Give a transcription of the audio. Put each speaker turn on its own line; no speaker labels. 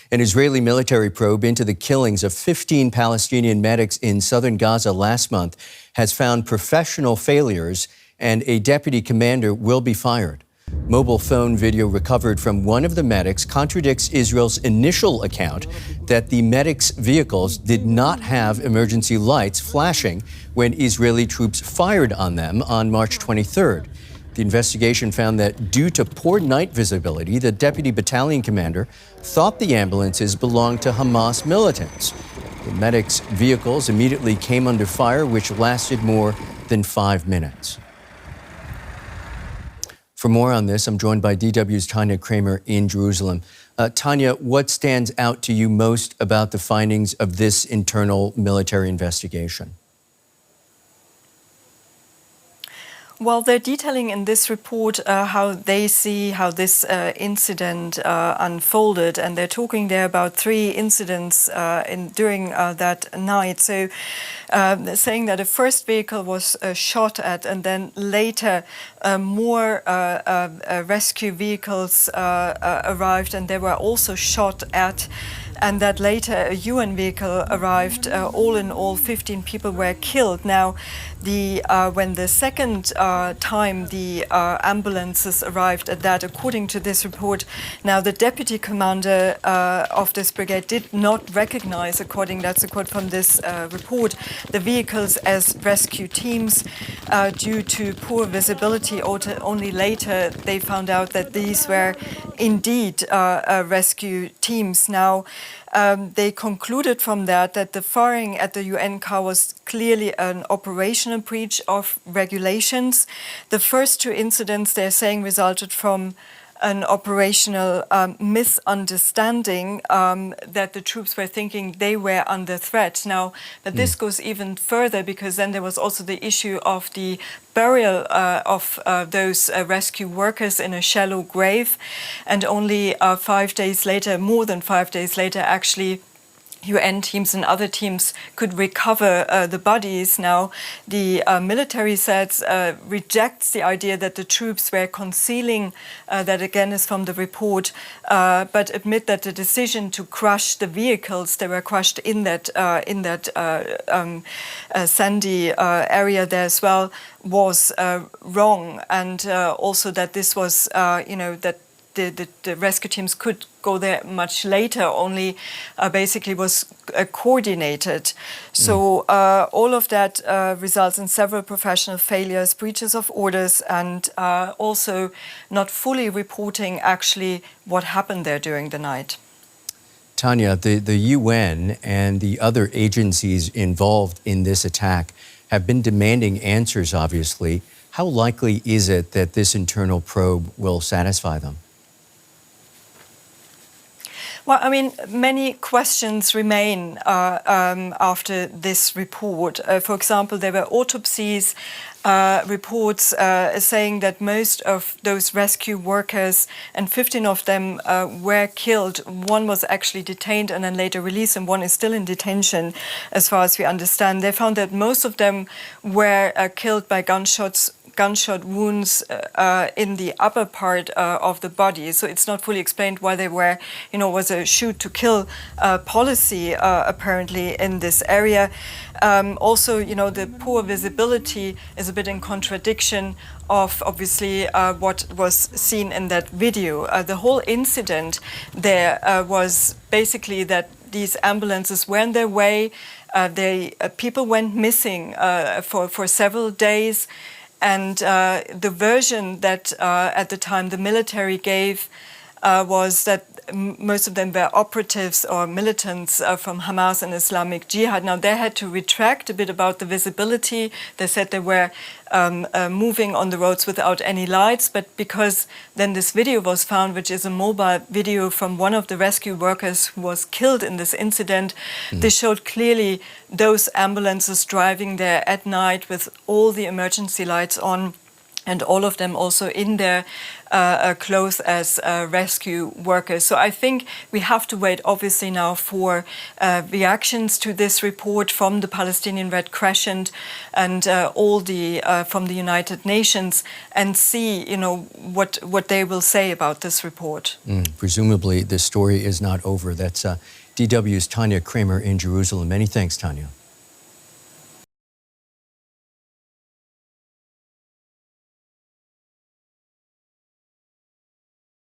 An Israeli military probe into the killings of 15 Palestinian medics in southern Gaza last month has found professional failures, and a deputy commander will be fired. Mobile phone video recovered from one of the medics contradicts Israel's initial account that the medics' vehicles did not have emergency lights flashing when Israeli troops fired on them on March 23rd. The investigation found that due to poor night visibility, the deputy battalion commander thought the ambulances belonged to Hamas militants. The medics' vehicles immediately came under fire, which lasted more than 5 minutes. For more on this, I'm joined by DW's Tanya Kramer in Jerusalem. Tanya, what stands out to you most about the findings of this internal military investigation?
Well, they're detailing in this report how they see how this incident unfolded, and they're talking there about 3 incidents during that night. So they're saying that a first vehicle was shot at, and then later more rescue vehicles arrived, and they were also shot at. And that later a UN vehicle arrived. All in all, 15 people were killed. Now, when the second time the ambulances arrived at that, according to this report, now the deputy commander of this brigade did not recognize, that's a quote from this report, the vehicles as rescue teams due to poor visibility. Only later they found out that these were indeed rescue teams. Now, they concluded from that the firing at the UN car was clearly an operational breach of regulations. The first 2 incidents, they're saying, resulted from an operational misunderstanding that the troops were thinking they were under threat. Now, but this goes even further, because then there was also the issue of the burial of those rescue workers in a shallow grave, and only 5 days later, more than 5 days later, actually, UN teams and other teams could recover the bodies. Now, the military says rejects the idea that the troops were concealing, that again is from the report, but admit that the decision to crush the vehicles, they were crushed in that sandy area there as well, was wrong, and also that this was, that the rescue teams could go there much later, only basically was coordinated. So all of that results in several professional failures, breaches of orders, and also not fully reporting actually what happened there during the night.
Tanya, the UN and the other agencies involved in this attack have been demanding answers, obviously. How likely is it that this internal probe will satisfy them?
Well, I mean, many questions remain after this report. For example, there were autopsies reports saying that most of those rescue workers, and 15 of them were killed. One was actually detained and then later released, and one is still in detention, as far as we understand. They found that most of them were killed by gunshot wounds in the upper part of the body. So it's not fully explained why they were, was a shoot to kill policy apparently in this area. Also, the poor visibility is a bit in contradiction of obviously what was seen in that video. The whole incident there was basically that these ambulances were on their way. People went missing for several days. And the version that at the time the military gave was that most of them were operatives or militants from Hamas and Islamic Jihad. Now, they had to retract a bit about the visibility. They said they were moving on the roads without any lights, but because then this video was found, which is a mobile video from one of the rescue workers who was killed in this incident, they showed clearly those ambulances driving there at night with all the emergency lights on. and all of them also in their clothes as rescue workers. So I think we have to wait, obviously, now for reactions to this report from the Palestinian Red Crescent and all the from the United Nations, and see, what they will say about this report.
Presumably, this story is not over. That's DW's Tanya Kramer in Jerusalem. Many thanks, Tanya.